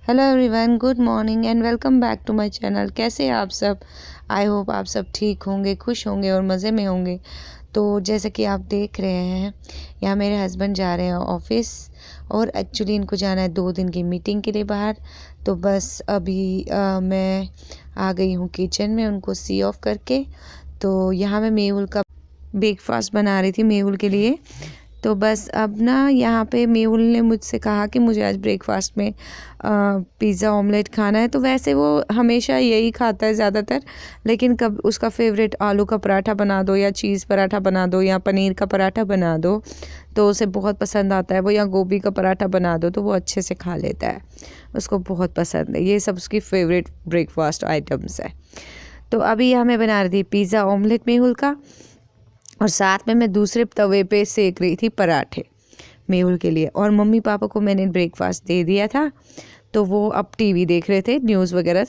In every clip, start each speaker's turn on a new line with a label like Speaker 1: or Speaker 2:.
Speaker 1: Hello everyone, good morning and welcome back to my channel. कैसे हैं आप सब? आई होप आप सब ठीक होंगे, खुश होंगे और मज़े में होंगे। तो जैसे कि आप देख रहे हैं, यहाँ मेरे हस्बैंड जा रहे हैं ऑफिस और एक्चुअली इनको जाना है 2 दिन की मीटिंग के लिए बाहर। तो बस अभी मैं आ गई हूँ किचन में उनको सी ऑफ करके। तो यहाँ मैं मेहुल का ब्रेकफास्ट बना रही थी मेहुल के लिए। तो बस अब ना यहाँ पे मेहुल ने मुझसे कहा कि मुझे आज ब्रेकफास्ट में पिज़्ज़ा ऑमलेट खाना है। तो वैसे वो हमेशा यही खाता है ज़्यादातर, लेकिन कब उसका फेवरेट आलू का पराठा बना दो या चीज़ पराठा बना दो या पनीर का पराठा बना दो तो उसे बहुत पसंद आता है वो, या गोभी का पराठा बना दो तो वो अच्छे से खा लेता है, उसको बहुत पसंद है। ये सब उसकी फेवरेट ब्रेकफास्ट आइटम्स है। तो अभी यहाँ मैं बना रही थी पिज़्ज़ा ऑमलेट मेहुल का, और साथ में मैं दूसरे तवे पे सेक रही थी पराठे मेहुल के लिए। और मम्मी पापा को मैंने ब्रेकफास्ट दे दिया था, तो वो अब टीवी देख रहे थे, न्यूज़ वगैरह।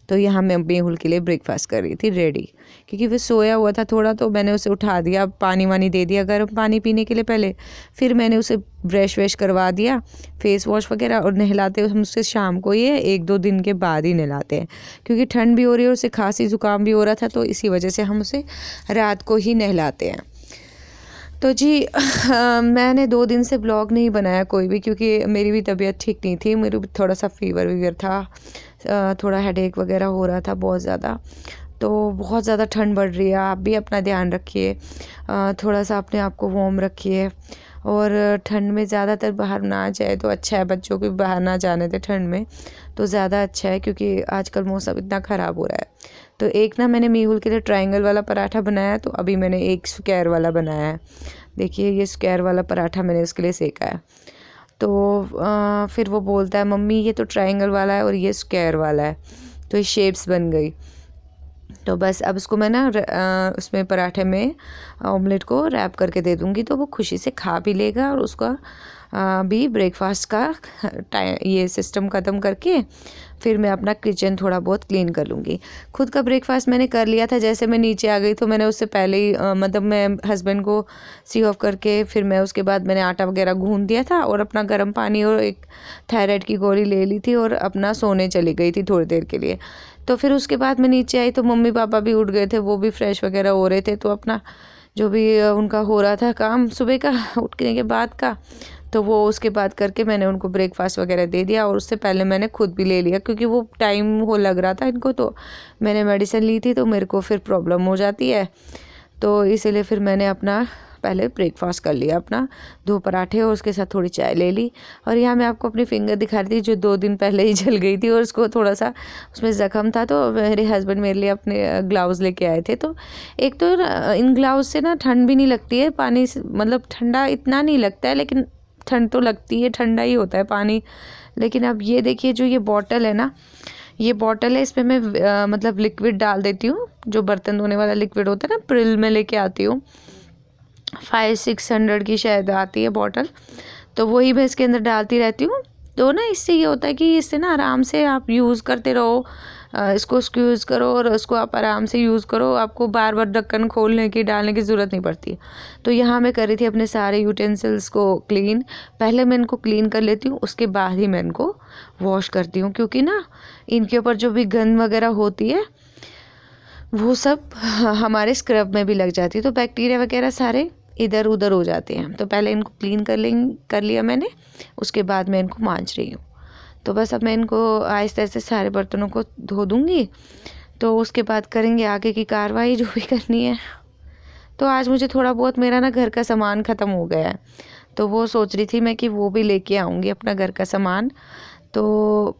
Speaker 1: तो यहाँ मैं मेहुल के लिए ब्रेकफास्ट कर रही थी रेडी, क्योंकि वो सोया हुआ था थोड़ा, तो मैंने उसे उठा दिया, पानी वानी दे दिया गर्म पानी पीने के लिए पहले। फिर मैंने उसे ब्रश व्रश करवा दिया, फेस वॉश वगैरह। और नहलाते हम उससे शाम को ही है, 1-2 दिन के बाद ही नहलाते हैं, क्योंकि ठंड भी हो रही है और उसे खांसी ज़ुकाम भी हो रहा था, तो इसी वजह से हम उसे रात को ही नहलाते हैं। तो जी मैंने 2 दिन से ब्लॉग नहीं बनाया कोई भी, क्योंकि मेरी भी तबीयत ठीक नहीं थी, मेरे भी थोड़ा सा फीवर वीवर था, थोड़ा हेडेक वगैरह हो रहा था बहुत ज़्यादा। तो बहुत ज़्यादा ठंड बढ़ रही है, आप भी अपना ध्यान रखिए, थोड़ा सा अपने आप को वार्म रखिए। और ठंड में ज़्यादातर बाहर ना जाए तो अच्छा है, बच्चों को भी बाहर ना जाने दें ठंड में, तो ज़्यादा अच्छा है, क्योंकि आजकल मौसम इतना ख़राब हो रहा है। तो एक ना मैंने मेहुल के लिए ट्रायंगल वाला पराठा बनाया, तो अभी मैंने एक स्क्वायर वाला बनाया है। देखिए ये स्क्वायर वाला पराठा मैंने उसके लिए सेका है। तो फिर वो बोलता है मम्मी ये तो ट्रायंगल वाला है और ये स्क्वायर वाला है, तो ये शेप्स बन गई। तो बस अब इसको मैं ना उसमें पराठे में ऑमलेट को रैप करके दे दूँगी, तो वो खुशी से खा भी लेगा। और उसका भी ब्रेकफास्ट का टाइम ये सिस्टम ख़त्म करके फिर मैं अपना किचन थोड़ा बहुत क्लीन कर लूँगी। खुद का ब्रेकफास्ट मैंने कर लिया था, जैसे मैं नीचे आ गई तो मैंने उससे पहले ही मतलब मैं हस्बैंड को सी ऑफ करके फिर मैं उसके बाद मैंने आटा वगैरह गूँध दिया था और अपना गर्म पानी और एक थायराइड की गोली ले ली थी और अपना सोने चली गई थी थोड़ी देर के लिए। तो फिर उसके बाद मैं नीचे आई तो मम्मी पापा भी उठ गए थे, वो भी फ्रेश वगैरह हो रहे थे, तो अपना जो भी उनका हो रहा था काम सुबह का उठने के बाद का, तो वो उसके बाद करके मैंने उनको ब्रेकफास्ट वगैरह दे दिया। और उससे पहले मैंने खुद भी ले लिया, क्योंकि वो टाइम हो लग रहा था इनको, तो मैंने मेडिसिन ली थी, तो मेरे को फिर प्रॉब्लम हो जाती है, तो इसीलिए फिर मैंने अपना पहले ब्रेकफास्ट कर लिया, अपना 2 पराठे और उसके साथ थोड़ी चाय ले ली। और यहाँ मैं आपको अपनी फिंगर दिखा रही थी जो 2 दिन पहले ही जल गई थी, और उसको थोड़ा सा उसमें ज़ख्म था, तो मेरे हस्बैंड मेरे लिए अपने ग्लव्स लेके आए थे। तो एक तो इन ग्लव्स से ना ठंड भी नहीं लगती है, पानी से मतलब ठंडा इतना नहीं लगता है, लेकिन ठंड तो लगती है, ठंडा ही होता है पानी। लेकिन अब ये देखिए जो ये बॉटल है ना, ये बॉटल है, इसमें मैं मतलब लिक्विड डाल देती हूँ, जो बर्तन धोने वाला लिक्विड होता है ना, प्रिल में लेके आती हूँ, 500-600 की शायद आती है बॉटल, तो वही मैं इसके अंदर डालती रहती हूँ। तो ना इससे ये होता है कि इससे ना आराम से आप यूज़ करते रहो, इसको स्क्यूज़ करो और उसको आप आराम से यूज़ करो, आपको बार बार ढक्कन खोलने की डालने की ज़रूरत नहीं पड़ती। तो यहाँ मैं कर रही थी अपने सारे यूटेंसिल्स को क्लीन, पहले मैं इनको क्लीन कर लेती हूँ, उसके बाद ही मैं इनको वॉश करती हूँ, क्योंकि ना इनके ऊपर जो भी गंद वगैरह होती है वो सब हमारे स्क्रब में भी लग जाती है, तो बैक्टीरिया वगैरह सारे इधर उधर हो जाते हैं। तो पहले इनको क्लीन कर लिया मैंने, उसके बाद मैं इनको मांज रही हूँ। तो बस अब मैं इनको आहिस्ते आहिस्ते सारे बर्तनों को धो दूँगी, तो उसके बाद करेंगे आगे की कार्रवाई जो भी करनी है। तो आज मुझे थोड़ा बहुत मेरा ना घर का सामान ख़त्म हो गया है, तो वो सोच रही थी मैं कि वो भी लेके आऊँगी अपना घर का सामान। तो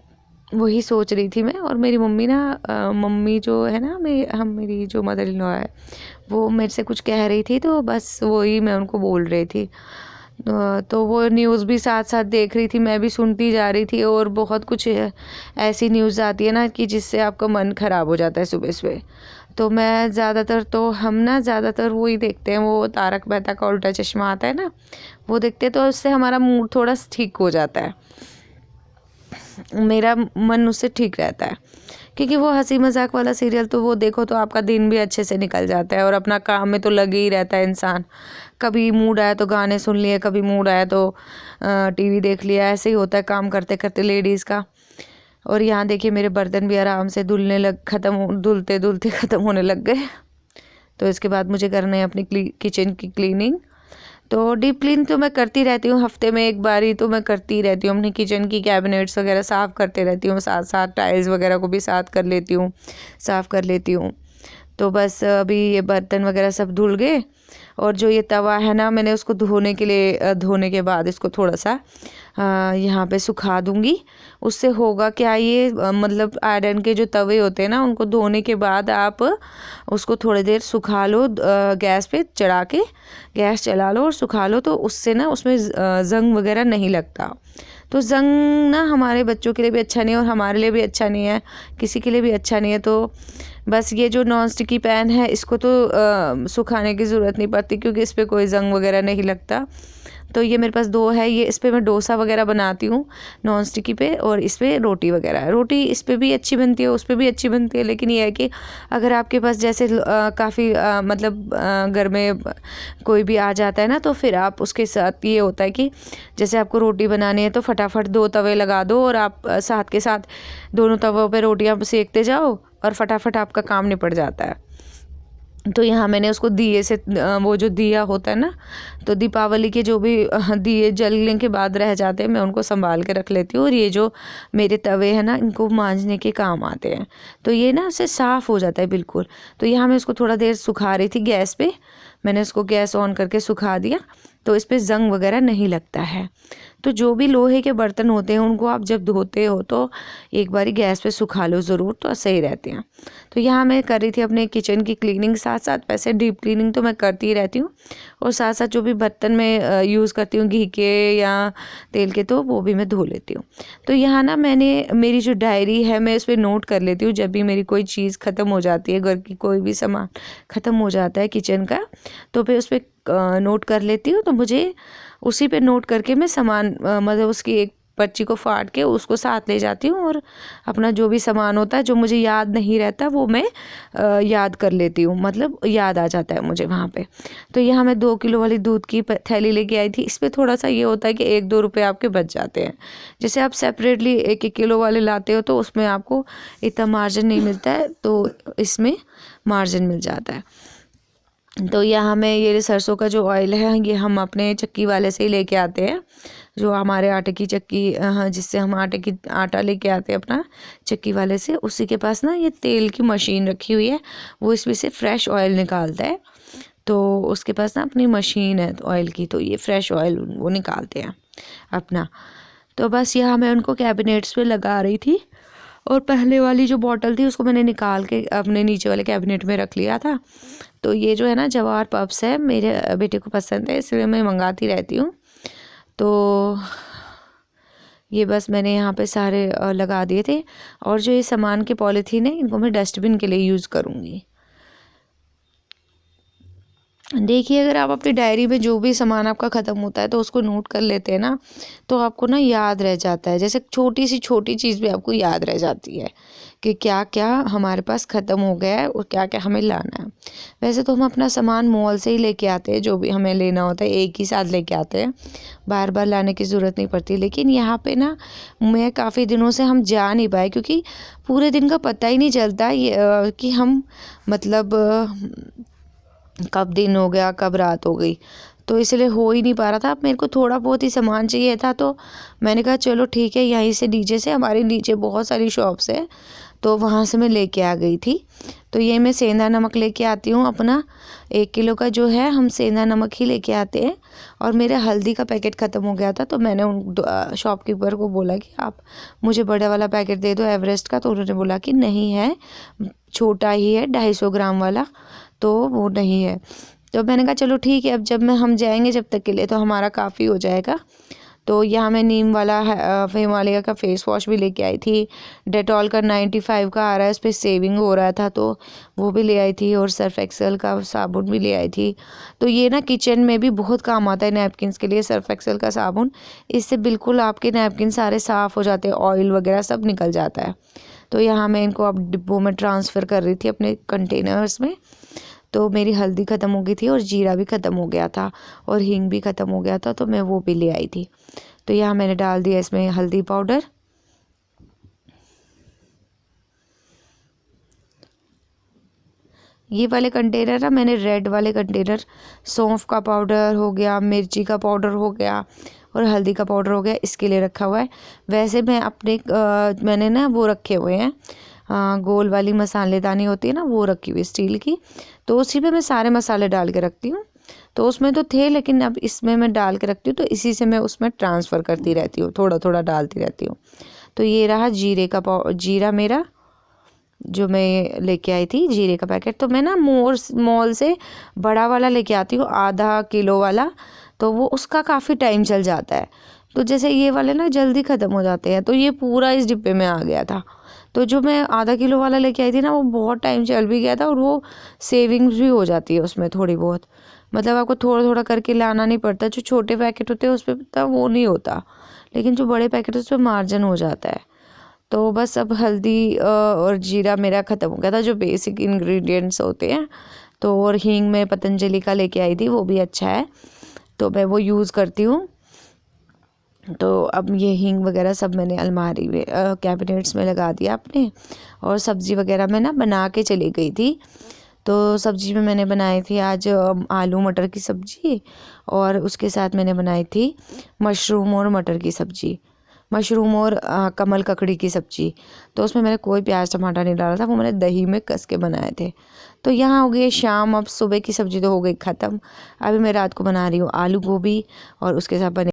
Speaker 1: वही सोच रही थी मैं, और मेरी मम्मी ना मम्मी जो है ना मेरी जो मदर इन लॉ है, वो मेरे से कुछ कह रही थी, तो बस वही मैं उनको बोल रही थी। तो वो न्यूज़ भी साथ साथ देख रही थी, मैं भी सुनती जा रही थी, और बहुत कुछ ऐसी न्यूज़ आती है ना कि जिससे आपका मन ख़राब हो जाता है सुबह सुबह। तो मैं ज़्यादातर तो हम ना ज़्यादातर वही देखते हैं, वो तारक मेहता का उल्टा चश्मा आता है ना, वो देखते हैं, तो उससे हमारा मूड थोड़ा ठीक हो जाता है, मेरा मन उससे ठीक रहता है, क्योंकि वो हंसी मजाक वाला सीरियल तो वो देखो तो आपका दिन भी अच्छे से निकल जाता है, और अपना काम में तो लगे ही रहता है इंसान। कभी मूड आया तो गाने सुन लिए, कभी मूड आया तो टीवी देख लिया, ऐसे ही होता है काम करते करते लेडीज़ का। और यहाँ देखिए मेरे बर्तन भी आराम से धुलते धुलते ख़त्म होने लग गए। तो इसके बाद मुझे करना है अपनी किचन की क्लीनिंग। तो डीप क्लीन तो मैं करती रहती हूँ, हफ्ते में एक बार ही तो मैं करती रहती हूँ। अपनी किचन की कैबिनेट्स वगैरह साफ़ करते रहती हूँ, साथ साथ टाइल्स वगैरह को भी साफ़ कर लेती हूँ। तो बस अभी ये बर्तन वगैरह सब धुल गए। और जो ये तवा है ना, मैंने उसको धोने के बाद इसको थोड़ा सा यहाँ पे सुखा दूँगी। उससे होगा क्या, ये मतलब आयरन के जो तवे होते हैं ना, उनको धोने के बाद आप उसको थोड़ी देर सुखा लो, गैस पे चढ़ा के गैस चला लो और सुखा लो। तो उससे ना उसमें ज़ंग वगैरह नहीं लगता। तो ज़ंग ना हमारे बच्चों के लिए भी अच्छा नहीं है और हमारे लिए भी अच्छा नहीं है, किसी के लिए भी अच्छा नहीं है। तो बस ये जो नॉन स्टिकी पैन है, इसको तो सुखाने की ज़रूरत नहीं पड़ती क्योंकि इस पर कोई ज़ंग वगैरह नहीं लगता। तो ये मेरे पास 2 है, ये इस पर मैं डोसा वगैरह बनाती हूँ नॉन स्टिकी पे, और इस पर रोटी वगैरह। रोटी इस पर भी अच्छी बनती है, उस पर भी अच्छी बनती है। लेकिन ये है कि अगर आपके पास जैसे काफ़ी मतलब घर में कोई भी आ जाता है ना, तो फिर आप उसके साथ ये होता है कि जैसे आपको रोटी बनानी है तो फटाफट 2 तवे लगा दो और आप साथ के साथ दोनों तवों पे रोटियां सेकते जाओ और फटाफट आपका काम निपट जाता है। तो यहाँ मैंने उसको दिए से वो जो दिया होता है ना, तो दीपावली के जो भी दिए जलने के बाद रह जाते हैं, मैं उनको संभाल के रख लेती हूँ। और ये जो मेरे तवे हैं ना, इनको मांजने के काम आते हैं। तो ये ना उससे साफ़ हो जाता है बिल्कुल। तो यहाँ मैं उसको थोड़ा देर सुखा रही थी गैस पे, मैंने उसको गैस ऑन करके सुखा दिया, तो इस पर ज़ंग वगैरह नहीं लगता है। तो जो भी लोहे के बर्तन होते हैं उनको आप जब धोते हो तो एक बारी गैस पे सुखा लो ज़रूर, तो सही रहते हैं। तो यहाँ मैं कर रही थी अपने किचन की क्लीनिंग, साथ साथ वैसे डीप क्लीनिंग तो मैं करती ही रहती हूँ। और साथ साथ जो भी बर्तन मैं यूज़ करती हूँ घी के या तेल के, तो वो भी मैं धो लेती हूँ। तो यहाँ ना मैंने मेरी जो डायरी है, मैं इस पर नोट कर लेती हूँ। जब भी मेरी कोई चीज़ ख़त्म हो जाती है, घर की कोई भी सामान ख़त्म हो जाता है किचन का, तो फिर उस पर नोट कर लेती हूँ। तो मुझे उसी पे नोट करके मैं सामान मतलब उसकी एक पर्ची को फाड़ के उसको साथ ले जाती हूँ और अपना जो भी सामान होता है जो मुझे याद नहीं रहता वो मैं याद कर लेती हूँ, मतलब याद आ जाता है मुझे वहाँ पे। तो यहाँ मैं 2 किलो वाली दूध की थैली लेके आई थी। इस पर थोड़ा सा ये होता है कि 1-2 रुपये आपके बच जाते हैं। जैसे आप सेपरेटली 1-1 किलो वाले लाते हो तो उसमें आपको इतना मार्जिन नहीं मिलता है, तो इसमें मार्जिन मिल जाता है। तो यहाँ मैं ये सरसों का जो ऑयल है, ये हम अपने चक्की वाले से ही लेके आते हैं, जो हमारे आटे की चक्की, जिससे हम आटा लेके आते हैं अपना चक्की वाले से, उसी के पास ना ये तेल की मशीन रखी हुई है, वो इसमें से फ्रेश ऑयल निकालता है। तो उसके पास ना अपनी मशीन है ऑयल की, तो ये फ्रेश ऑयल वो निकालते हैं अपना। तो बस यहाँ मैं उनको कैबिनेट्स पे लगा रही थी। और पहले वाली जो बॉटल थी उसको मैंने निकाल के अपने नीचे वाले कैबिनेट में रख लिया था। तो ये जो है ना जवार पफ्स है, मेरे बेटे को पसंद है, इसलिए मैं मंगाती रहती हूँ। तो ये बस मैंने यहाँ पे सारे लगा दिए थे। और जो ये सामान के पॉलीथीन है, इनको मैं डस्टबिन के लिए यूज़ करूँगी। देखिए, अगर आप अपनी डायरी में जो भी सामान आपका ख़त्म होता है तो उसको नोट कर लेते हैं ना, तो आपको ना याद रह जाता है। जैसे छोटी सी छोटी चीज़ भी आपको याद रह जाती है कि क्या क्या हमारे पास ख़त्म हो गया है और क्या क्या हमें लाना है। वैसे तो हम अपना सामान मॉल से ही लेके आते हैं, जो भी हमें लेना होता है एक ही साथ लेके आते हैं, बार बार लाने की ज़रूरत नहीं पड़ती। लेकिन यहाँ पे ना मैं काफ़ी दिनों से हम जा नहीं पाए, क्योंकि पूरे दिन का पता ही नहीं चलता ये कि हम मतलब कब दिन हो गया कब रात हो गई, तो इसलिए हो ही नहीं पा रहा था। अब मेरे को थोड़ा बहुत ही सामान चाहिए था, तो मैंने कहा चलो ठीक है, यहीं से नीचे से, हमारे नीचे बहुत सारी शॉप्स है, तो वहाँ से मैं लेके आ गई थी। तो ये मैं सेंधा नमक लेके आती हूँ अपना 1 किलो का जो है, हम सेंधा नमक ही लेके आते हैं। और मेरे हल्दी का पैकेट ख़त्म हो गया था, तो मैंने उन शॉपकीपर को बोला कि आप मुझे बड़ा वाला पैकेट दे दो एवरेस्ट का। तो उन्होंने बोला कि नहीं है, छोटा ही है 250 ग्राम वाला, तो वो नहीं है। तो मैंने कहा चलो ठीक है, अब जब हम जाएंगे जब तक के लिए तो हमारा काफ़ी हो जाएगा। तो यहाँ मैं नीम वाला हिमालय का फेस वॉश भी लेके आई थी। डेटॉल का 95 का आ रहा है, इस पर सेविंग हो रहा था, तो वो भी ले आई थी। और सर्फ एक्सेल का साबुन भी ले आई थी। तो ये ना किचन में भी बहुत काम आता है नैपकिन्स के लिए, सर्फ एक्सेल का साबुन। इससे बिल्कुल आपके नैपकिन सारे साफ़ हो जाते हैं, ऑयल वगैरह सब निकल जाता है। तो यहाँ मैं इनको अब डिब्बों में ट्रांसफ़र कर रही थी अपने कंटेनर्स में। तो मेरी हल्दी ख़त्म हो गई थी और जीरा भी ख़त्म हो गया था और हींग भी ख़त्म हो गया था, तो मैं वो भी ले आई थी। तो यहाँ मैंने डाल दिया इसमें हल्दी पाउडर, ये वाले कंटेनर ना मैंने रेड वाले कंटेनर सौंफ का पाउडर हो गया, मिर्ची का पाउडर हो गया और हल्दी का पाउडर हो गया, इसके लिए रखा हुआ है। वैसे मैं अपने मैंने ना वो रखे हुए हैं, गोल वाली मसालेदानी होती है ना, वो रखी हुई स्टील की, तो उसी पे मैं सारे मसाले डाल के रखती हूँ। तो उसमें तो थे, लेकिन अब इसमें मैं डाल के रखती हूँ, तो इसी से मैं उसमें ट्रांसफ़र करती रहती हूँ, थोड़ा थोड़ा डालती रहती हूँ। तो ये रहा जीरा मेरा, जो मैं लेके आई थी जीरे का पैकेट। तो मैं ना मॉल से बड़ा वाला लेके आती हूँ, आधा किलो वाला, तो वो उसका काफ़ी टाइम चल जाता है। तो जैसे ये वाले ना जल्दी ख़त्म हो जाते हैं, तो ये पूरा इस डिब्बे में आ गया था। तो जो मैं आधा किलो वाला लेके आई थी ना, वो बहुत टाइम चल भी गया था, और वो सेविंग्स भी हो जाती है उसमें थोड़ी बहुत। मतलब आपको थोड़ा थोड़ा करके लाना नहीं पड़ता। जो छोटे पैकेट होते हैं उस पर तो वो नहीं होता, लेकिन जो बड़े पैकेट उस पर मार्जिन हो जाता है। तो बस अब हल्दी और जीरा मेरा ख़त्म हो गया था, जो बेसिक इंग्रेडिएंट्स होते हैं। तो और हींग मैं पतंजलि का लेके आई थी, वो भी अच्छा है, तो मैं वो यूज़ करती हूँ। तो अब ये हींग वगैरह सब मैंने अलमारी में कैबिनेट्स में लगा दिया अपने। और सब्ज़ी वगैरह मैं ना बना के चली गई थी। तो सब्ज़ी में मैंने बनाई थी आज आलू मटर की सब्ज़ी, और उसके साथ मैंने बनाई थी मशरूम और मटर की सब्ज़ी, मशरूम और कमल ककड़ी की सब्ज़ी। तो उसमें मैंने कोई प्याज टमाटर नहीं डाला था, वो मैंने दही में कस के बनाए थे। तो यहाँ हो गई शाम, अब सुबह की सब्ज़ी तो हो गई ख़त्म। अभी मैं रात को बना रही हूँ आलू गोभी, और उसके साथ बने